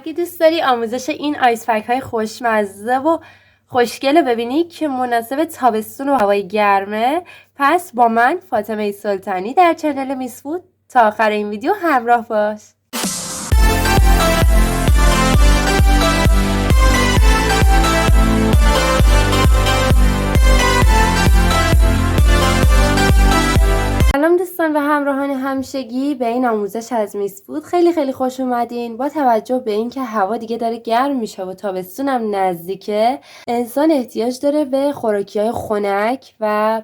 اگه دوست داری آموزش این آیس پک های خوشمزه و خوشگله ببینی که مناسب تابستون و هوای گرمه، پس با من فاطمه سلطانی در چنل میس فود تا آخر این ویدیو همراه باش. سلام دوستان و همراهان همیشگی به این آموزش از میس فود خیلی خوش اومدین. با توجه به اینکه هوا دیگه داره گرم میشه و تابستونم نزدیکه، انسان احتیاج داره به خوراکی‌های خنک و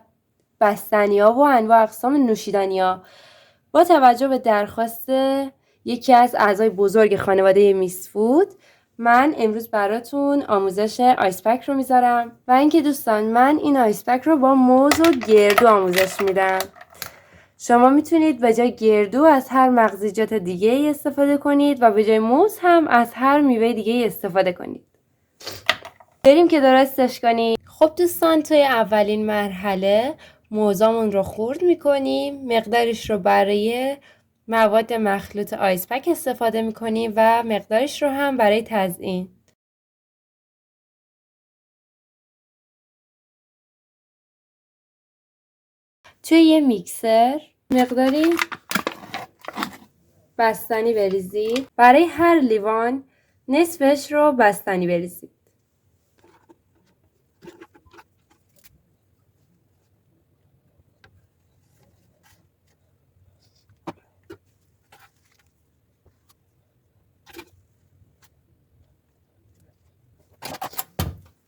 بستنی‌ها و انواع اقسام نوشیدنی‌ها. با توجه به درخواست یکی از اعضای بزرگ خانواده میس فود، من امروز براتون آموزش آیس پک رو میذارم و اینکه دوستان من این آیس پک رو با موز و گردو آموزش میدم. شما میتونید به جای گردو از هر مغزیجات دیگه استفاده کنید و به جای موز هم از هر میوه دیگه استفاده کنید. بریم که درستش کنیم. خب دوستان، توی اولین مرحله موزامون رو خرد میکنیم، مقدارش رو برای مواد مخلوط آیس پک استفاده میکنیم و مقدارش رو هم برای تزیین. توی یه میکسر مقداری بستنی بریزید. برای هر لیوان نصفش رو بستنی بریزید.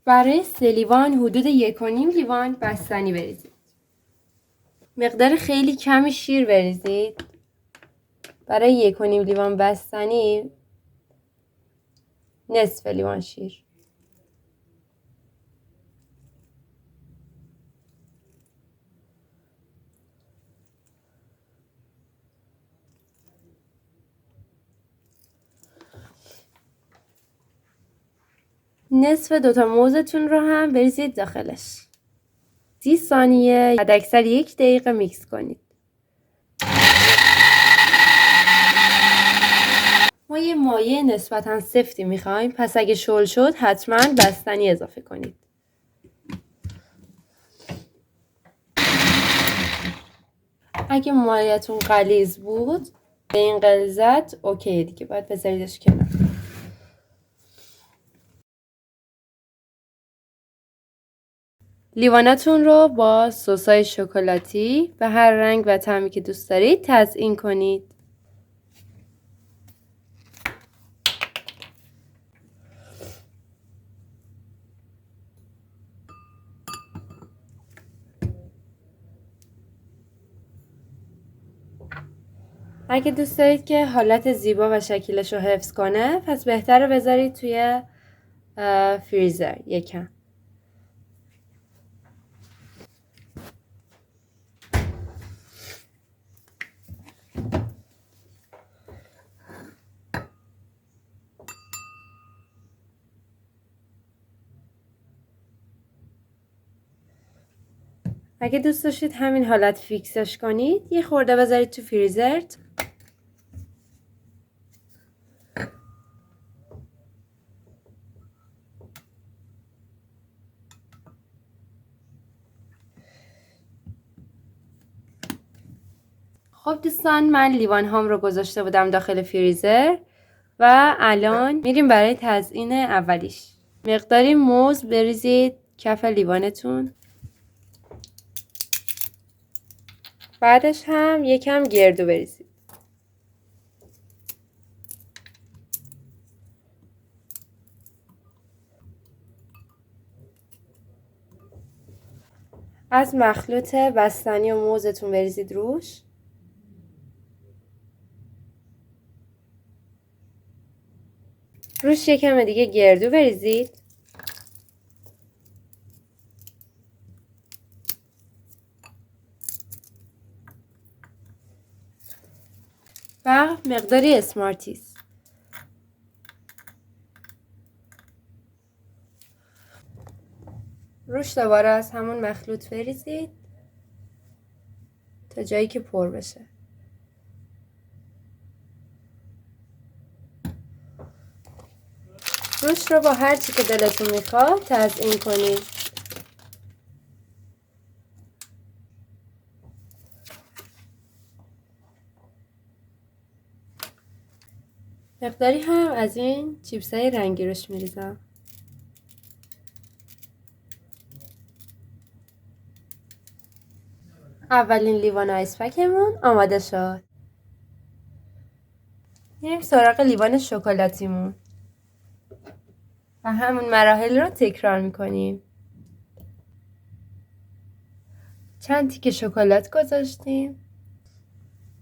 برای 3 لیوان حدود 1.5 لیوان بستنی بریزید. مقدار خیلی کمی شیر بریزید. برای 1.5 لیوان بستنی نصف لیوان شیر. نصف 2 تا موزتون رو هم بریزید داخلش. 30 ثانیه حداکثر 1 دقیقه میکس کنید. ما یه مایع نسبتاً سفتی میخوایم، پس اگه شل شد حتما بستنی اضافه کنید. اگه مایعتون غلیظ بود به این غلیظت اوکی دیگه، باید بذاریدش کنار. لیوانتون رو با سس‌های شکلاتی به هر رنگ و طعمی که دوست دارید تزیین کنید. اگه دوست دارید که حالت زیبا و شکلش رو حفظ کنه، پس بهتره بذارید توی فریزر یکم. اگه دوست داشتید همین حالت فیکسش کنید، یه خورده بذارید تو فریزر. خب دوستان، من لیوان هام رو گذاشته بودم داخل فریزر و الان میریم برای تزیین اولیش. مقداری موز بریزید کف لیوانتون. بعدش هم یکم گردو بریزید. از مخلوط بستنی و موزتون بریزید روش. روش یکم دیگه گردو بریزید. و مقداری اسمارتیز. روش دوباره از همون مخلوط بریزید تا جایی که پر بشه. روش رو با هر چی که دلتون میخواد تزیین کنید. مقداری هم از این چیپس های رنگی روش میریزم. اولین لیوان آیس پکمون آماده شد. میریم سراغ لیوان شکلاتیمون و همون مراحل رو تکرار میکنیم. چند تیکه شکلات گذاشتیم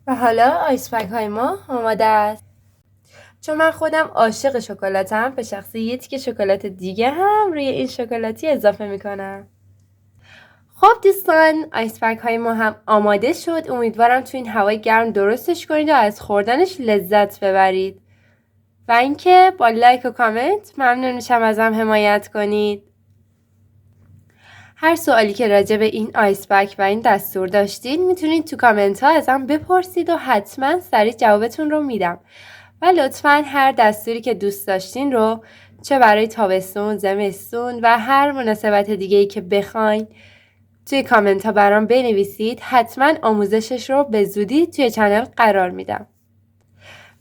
و حالا آیس پک های ما آماده است. چون من خودم عاشق شکلاتم، به شخصی یه تیکه شکلات دیگه هم روی این شکلاتی اضافه میکنم. خب دوستان، آیس پک های ما هم آماده شد. امیدوارم تو این هوای گرم درستش کنید و از خوردنش لذت ببرید. و اینکه با لایک و کامنت ممنون میشم ازم حمایت کنید. هر سوالی که راجع به این آیس پک و این دستور داشتین میتونید تو کامنت ها ازم بپرسید و حتما سریع جوابتون رو میدم. و لطفاً هر دستوری که دوست داشتین رو چه برای تابستون، زمستون و هر مناسبت دیگه‌ای که بخواین توی کامنت ها برام بنویسید. حتما آموزشش رو به زودی توی چنل قرار میدم.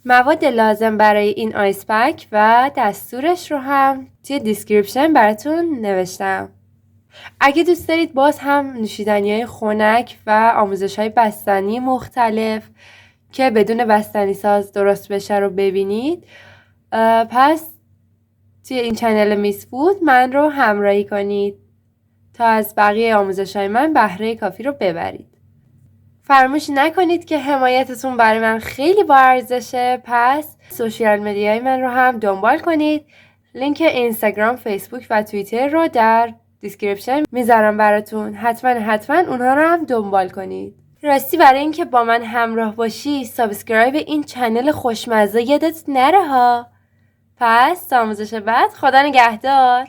مواد لازم برای این آیس پک و دستورش رو هم توی دیسکریپشن براتون نوشتم. اگه دوست دارید باز هم نوشیدنی‌های خنک و آموزش‌های بستنی مختلف که بدون بستنی ساز درست بشه رو ببینید، پس توی این چنل میس فود من رو همراهی کنید تا از بقیه آموزش‌های من بهره کافی رو ببرید. فراموش نکنید که حمایتتون برای من خیلی با ارزشه. پس سوشیال مدیای من رو هم دنبال کنید. لینک اینستاگرام، فیسبوک و توییتر رو در دیسکریپشن میذارم براتون. حتما اونها رو هم دنبال کنید. راستی برای اینکه با من همراه باشی سابسکرایب این چنل خوشمزه یادت نره ها. پس تا آموزش بعد، خدا نگهدار.